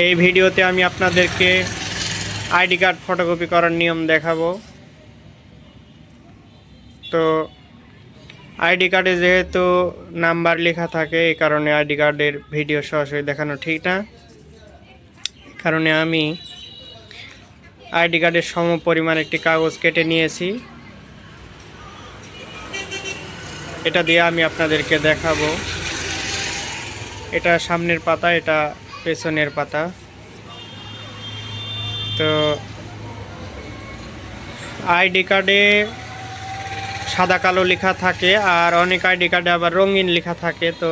এই ভিডিওতে আমি আপনাদেরকে আইডি কার্ড ফটোকপি করার নিয়ম দেখাবো। তো আইডি কার্ডে যেহেতু নাম্বার লেখা থাকে, এই কারণে আইডি কার্ডের ভিডিও সরাসরি দেখানো ঠিক না। এই কারণে আমি আইডি কার্ডের সম পরিমাণ একটি কাগজ কেটে নিয়েছি। এটা দিয়ে আমি আপনাদেরকে দেখাবো। এটা সামনের পাতা, এটা পেছনের পাতা। তো আইডি কার্ডে সাদা কালো লেখা থাকে, আর অনেক আইডি কার্ডে আবার রঙিন লেখা থাকে। তো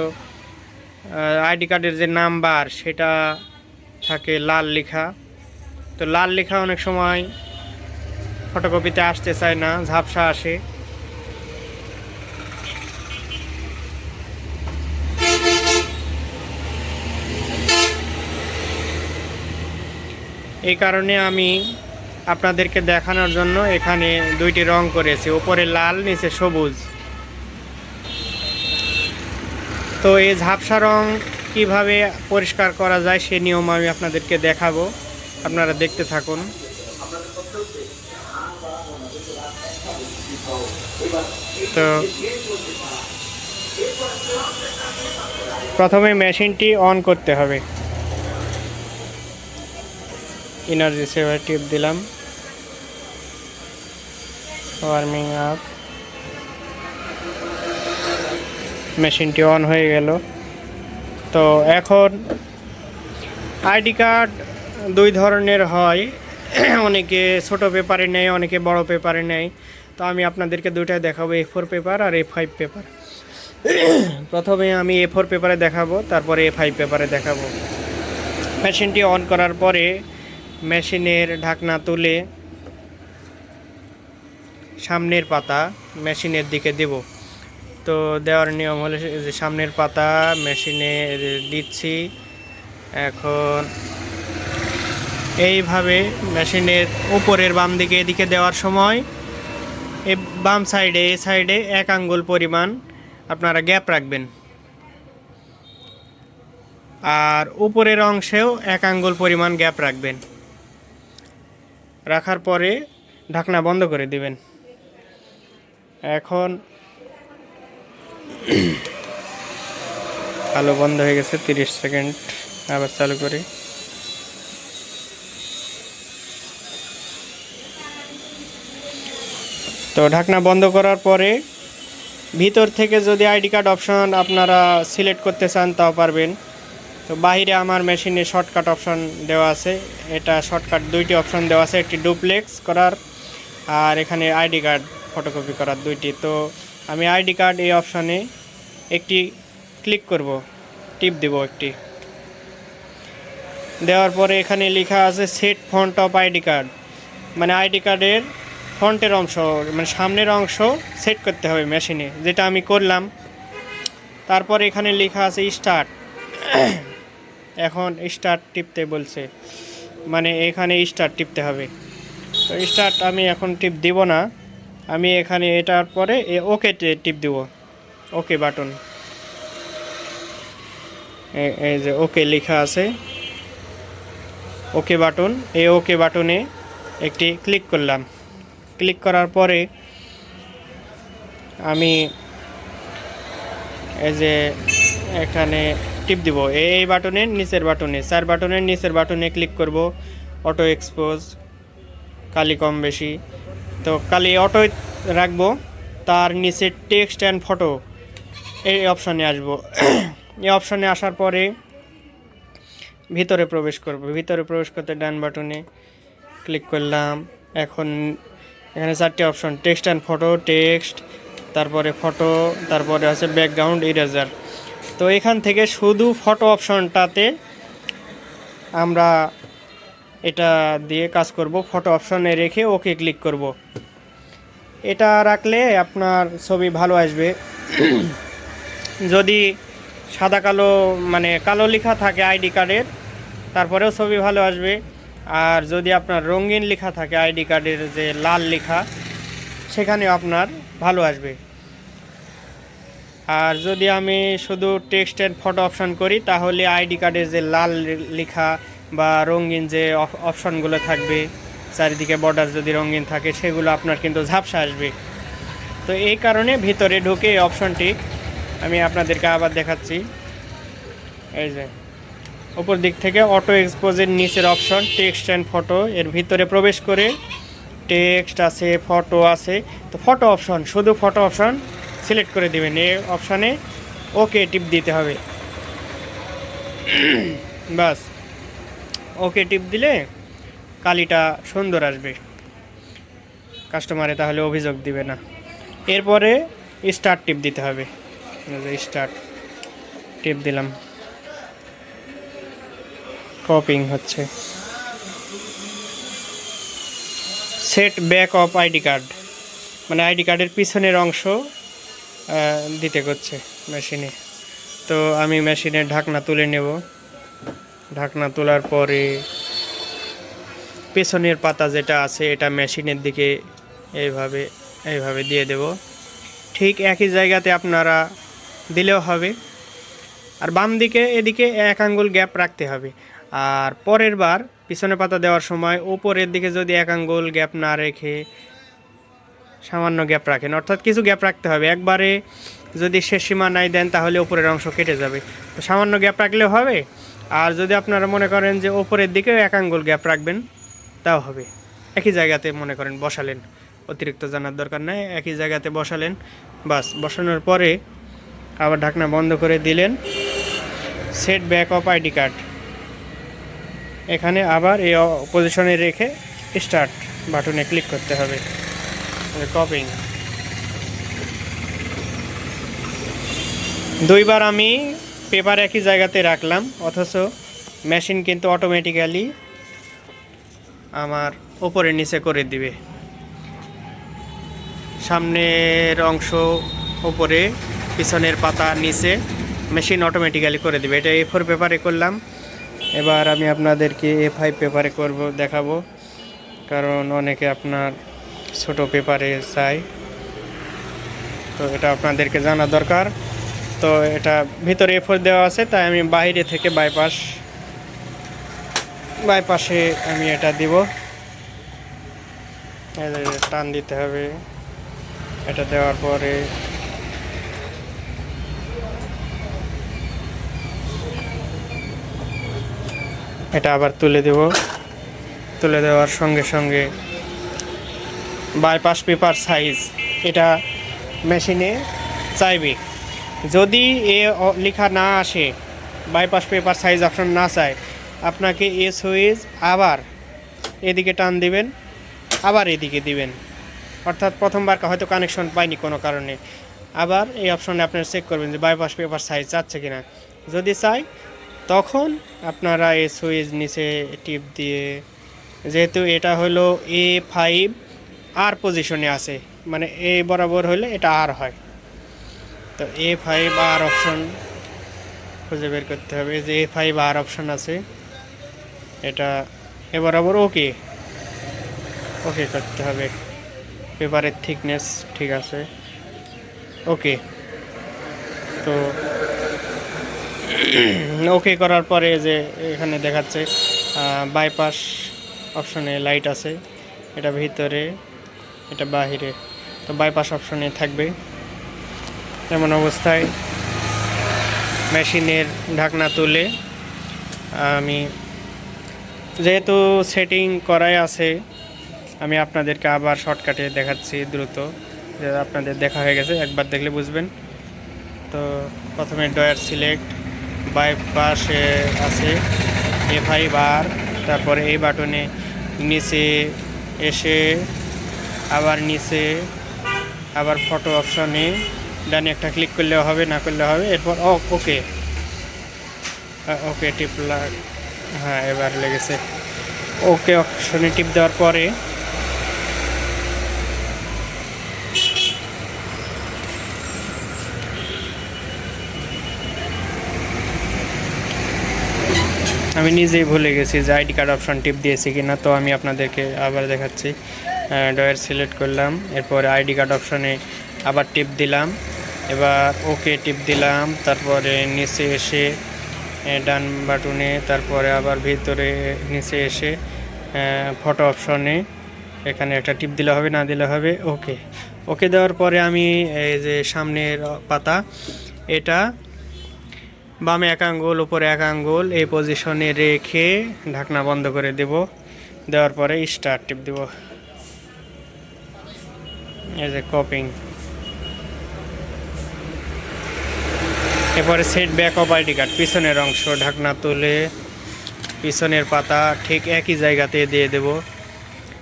আইডি কার্ডের যে নাম্বার সেটা থাকে লাল লেখা। তো লাল লেখা অনেক সময় ফটোকপিতে আসতে চায় না, ঝাপসা আসে। এই কারণে আমি আপনাদেরকে দেখানোর জন্য এখানে দুইটি রং করেছি, উপরে লাল নিচে সবুজ। তো এই ঝাপসা রং কিভাবে পরিষ্কার করা যায় সে নিয়ম আমি আপনাদেরকে দেখাবো, আপনারা দেখতে থাকুন। তো প্রথমে মেশিনটি অন করতে হবে। এনার্জি সেভার টিপ দিলাম, ওয়ার্মিং আপ। মেশিনটি অন হয়ে গেল। তো এখন আইডি কার্ড দুই ধরনের হয়, অনেকে ছোট পেপারে নেয়, অনেকে বড় পেপারে নেয়। তো আমি আপনাদেরকে দুইটাই দেখাবো, A4 পেপার আর A5 পেপার। প্রথমে আমি A4 পেপারে দেখাবো, তারপরে A5 পেপারে দেখাবো। মেশিনটি অন করার পরে মেশিনের ঢাকনা তুলে সামনের পাতা মেশিনের দিকে দেব। তো দেওয়ার নিয়ম হলো যে সামনের পাতা মেশিনে দিচ্ছি। এখন এইভাবে মেশিনের উপরের বাম দিকে এদিকে দেওয়ার সময় এই বাম সাইডে এই সাইডে 1 আঙ্গুল পরিমাণ আপনারা গ্যাপ রাখবেন, আর উপরের অংশেও 1 আঙ্গুল পরিমাণ গ্যাপ রাখবেন। রাখার পরে ঢাকনা বন্ধ করে দিবেন। এখন আলো বন্ধ হয়ে গেছে, 30 সেকেন্ড। আবার চালু করি। তো ঢাকনা বন্ধ করার পরে ভিতর থেকে যদি আইডি কার্ড অপশন আপনারা সিলেক্ট করতে চান তাও পারবেন। তো বাইরে আমার মেশিনে শর্টকাট অপশন দেওয়া আছে। এটা শর্টকাট দুইটি অপশন দেওয়া আছে, একটি ডুপ্লেক্স করার আর এখানে আইডি কার্ড ফটোকপি করার দুইটি। তো আমি আইডি কার্ড এই অপশনে একটি ক্লিক করব, টিপ দেব একটি। দেওয়ার পরে এখানে লেখা আছে set font of ID card, মানে আইডি কার্ডের ফন্টের অংশ, মানে সামনের অংশ সেট করতে হবে মেশিনে, যেটা আমি করলাম। তারপর এখানে লেখা আছে স্টার্ট। এখন স্টার্ট টিপতে বলছে, মানে এখানে স্টার্ট টিপতে হবে। তো স্টার্ট আমি এখন টিপ দিব না, আমি এখানে এটার পরে ওকে টিপ দিব, ওকে বাটন। এই যে ওকে লেখা আছে, ওকে বাটন। এই ওকে বাটনে একটি ক্লিক করলাম। ক্লিক করার পরে আমি এই যে এখানে টিপ দিব এই বাটনের নিচের বাটনে, 4 বাটনের নিচের বাটনে ক্লিক করব। অটো এক্সপোজ, কালি কম বেশি। তো কালি অটো রাখবো। তার নিচে টেক্সট অ্যান্ড ফটো এই অপশানে আসব। এই অপশানে আসার পরে ভিতরে প্রবেশ করব। ভিতরে প্রবেশ করতে ডান বাটনে ক্লিক করলাম। এখন এখানে 4টি option, text and photo, text, তারপরে ফটো, তারপরে আছে ব্যাকগ্রাউন্ড ইরেজার। তো এখান থেকে শুধু ফটো অপশনটাতে আমরা এটা দিয়ে কাজ করব। ফটো অপশনে রেখে ওকে ক্লিক করব। এটা রাখলে আপনার ছবি ভালো আসবে। যদি সাদা কালো মানে কালো লেখা থাকে আইডি কার্ডের, তারপরেও ছবি ভালো আসবে। আর যদি আপনার রঙিন লেখা থাকে আইডি কার্ডের যে লাল লেখা, সেখানেও আপনার ভালো আসবে। আর যদি আমি শুধু টেক্সট অ্যান্ড ফটো অপশন করি, তাহলে আইডি কার্ডের যে লাল লেখা বা রঙিন যে অপশনগুলো থাকবে, চারিদিকে বর্ডার যদি রঙিন থাকে সেগুলো আপনার কিন্তু ঝাপসা আসবে। তো এই কারণে ভিতরে ঢুকে এই অপশনটি আমি আপনাদেরকে আবার দেখাচ্ছি। এই যে উপর দিক থেকে অটো এক্সপোজের নিচের অপশন টেক্সট অ্যান্ড ফটো, এর ভিতরে প্রবেশ করে টেক্সট আছে, ফটো আছে। তো ফটো অপশন, শুধু ফটো অপশন সিলেক্ট করে দেবেন। এই অপশানে ওকে টিপ দিতে হবে। বাস, ওকে টিপ দিলে কালিটা সুন্দর আসবে, কাস্টমারে তাহলে অভিযোগ দিবে না। এরপরে স্টার্ট টিপ দিতে হবে। স্টার্ট টিপ দিলাম, কপিং হচ্ছে। Set back of ID card, মানে আইডি কার্ডের পিছনের অংশ দিতে হচ্ছে মেশিনে। তো আমি মেশিনের ঢাকনা তুলে নেব। ঢাকনা তোলার পরে পেছনের পাতা যেটা আছে এটা মেশিনের দিকে এইভাবে দিয়ে দেব। ঠিক একই জায়গাতে আপনারা দিলেও হবে। আর বাম দিকে এদিকে 1 আঙ্গুল গ্যাপ রাখতে হবে। আর পরের বার পিছনে পাতা দেওয়ার সময় উপরের দিকে যদি 1 আঙ্গুল গ্যাপ না রেখে সামান্য গ্যাপ রাখেন, অর্থাৎ কিছু গ্যাপ রাখতে হবে। একবারে যদি শেষ সীমা নাই দেন তাহলে উপরের অংশ কেটে যাবে। তো সামান্য গ্যাপ রাখলেও হবে। আর যদি আপনারা মনে করেন যে উপরের দিকেও 1 আঙ্গুল গ্যাপ রাখবেন তাও হবে। একই জায়গাতে মনে করেন বসালেন, অতিরিক্ত জানার দরকার নেই, একই জায়গাতে বসালেন। বাস, বসানোর পরে আবার ঢাকনা বন্ধ করে দিলেন। Set back of ID card, এখানে আবার এই পজিশনে রেখে স্টার্ট বাটনে ক্লিক করতে হবে। কপিং 2 বার আমি পেপার একই জায়গাতে রাখলাম, অথচ মেশিন কিন্তু অটোমেটিক্যালি আমার উপরে নিচে করে দিবে। সামনের অংশ উপরে, পিছনের পাতা নিচে, মেশিন অটোমেটিক্যালি করে দিবে। এটা A4 পেপারে করলাম। এবার আমি আপনাদেরকে A5 পেপারে দেখাবো, কারণ অনেকে আপনার ছোট পেপারে চাই, তো এটা আপনাদেরকে জানা দরকার। তো এটা ভিতরে A4 দেওয়া আছে, তাই আমি বাইরে থেকে বাইপাসে আমি এটা দিব। টান দিতে হবে। এটা দেওয়ার পরে এটা আবার তুলে দেব। তুলে দেওয়ার সঙ্গে সঙ্গে বাইপাস পেপার সাইজ এটা মেশিনে চাইবে। যদি এ লেখা না আসে, বাইপাস পেপার সাইজ অপশন না চায়, আপনাকে এ সুইচ আবার এদিকে টান দিবেন, আবার এদিকে দিবেন। অর্থাৎ প্রথমবার হয়তো কানেকশন পাইনি কোনো কারণে, আবার এই অপশনে আপনারা চেক করবেন যে বাইপাস পেপার সাইজ চাচ্ছে কিনা। যদি চাই তখন আপনারা এই সুইচ নিচে টিপ দিয়ে, যেহেতু এটা হলো A5 আর পজিশনে আছে, মানে এ বরাবর হলে এটা আর হয়, তো A5 আর অপশন খুঁজে বের করতে হবে। যে A5 আর অপশন আছে, এটা এ বরাবর ওকে করতে হবে। পেপারের থিকনেস ঠিক আছে, ওকে। তো ওকে করার পরে যে এখানে দেখাচ্ছে বাইপাস অপশনে লাইট আছে, এটা ভিতরে, এটা বাহিরে, তো বাইপাস অপশনে থাকবে। এমন অবস্থায় মেশিনের ঢাকনা তুলে আমি, যেহেতু সেটিং করাই আছে, আমি আপনাদেরকে আবার শর্টকাটে দেখাচ্ছি দ্রুত, যে আপনাদের দেখা হয়ে গেছে, একবার দেখলে বুঝবেন। তো প্রথমে ডয়ার সিলেক্ট, বাইপাসে আছে A5 আর, তারপরে এই বাটনে নিচে এসে আবার নিচে, আবার ফটো অপশনে ডানে একটা ক্লিক করলেও হবে, না করলে হবে। এরপর ওকে টিপ, হ্যাঁ এবার লেগেছে। ওকে অপশনে টিপ দেওয়ার পরে আমি নিজেই ভুলে গেছি যে আইডি কার্ড অপশন টিপ দিয়েছি কিনা, তো আমি আপনাদেরকে আবার দেখাচ্ছি। ডয়ার সিলেক্ট করলাম, এরপরে আইডি কার্ড অপশনে আবার টিপ দিলাম, এবার ওকে টিপ দিলাম, তারপরে নিচে এসে ডান বাটনে, তারপরে আবার ভিতরে নিচে এসে ফটো অপশনে এখানে একটা টিপ দিলে হবে, না দিলে হবে ওকে। ওকে দেওয়ার পরে আমি এই যে সামনের পাতা, এটা বামে 1 আঙ্গুল উপরে 1 আঙ্গুল এই পজিশনে রেখে ঢাকনা বন্ধ করে দেব। দেওয়ার পরে স্টার্ট টিপ দেব। এই যে কপিং। এরপরে set back of ID card, পিছনের অংশ ঢাকনা তুলে পিছনের পাতা ঠিক একই জায়গাতে দিয়ে দেব।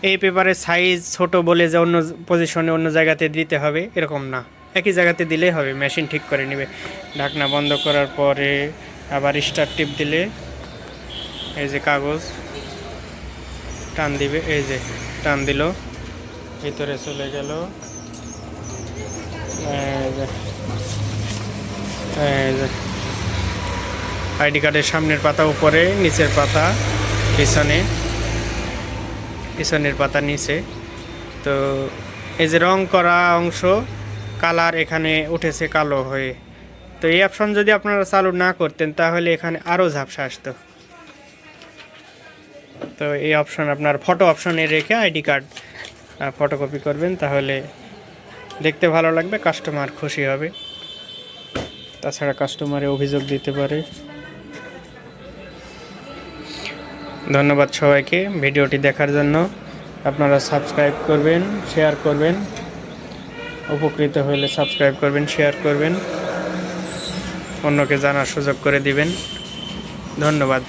এই পেপারের সাইজ ছোট বলে যে অন্য পজিশনে অন্য জায়গাতে দিতে হবে এরকম না, একই জায়গাতে দিলেই হবে, মেশিন ঠিক করে নেবে। ঢাকনা বন্ধ করার পরে আবার স্টার্ট টিপ দিলে এই যে কাগজ টান দিবে, এই যে টান দিল, ভিতরে চলে গেল। আইডি কার্ডের সামনের পাতা উপরে, নিচের পাতা পিছনে, পিছনের পাতা নিচে। তো এই যে রং করা অংশ কালার এখানে উঠেছে কালো হয়ে। তো এই অপশন যদি আপনারা চালু না করতেন তাহলে এখানে আরও ঝাপসা আসতো। তো এই অপশন আপনার ফটো অপশনে রেখে আইডি কার্ড ফটোকপি করবেন, তাহলে দেখতে ভালো লাগবে, কাস্টমার খুশি হবে। তাছাড়া কাস্টমারে অভিযোগ দিতে পারে। ধন্যবাদ সবাইকে ভিডিওটি দেখার জন্য। আপনারা সাবস্ক্রাইব করবেন, শেয়ার করবেন, উপকৃত হলে সাবস্ক্রাইব করবেন, শেয়ার করবেন, অন্যকে জানার সুযোগ করে দিবেন। ধন্যবাদ।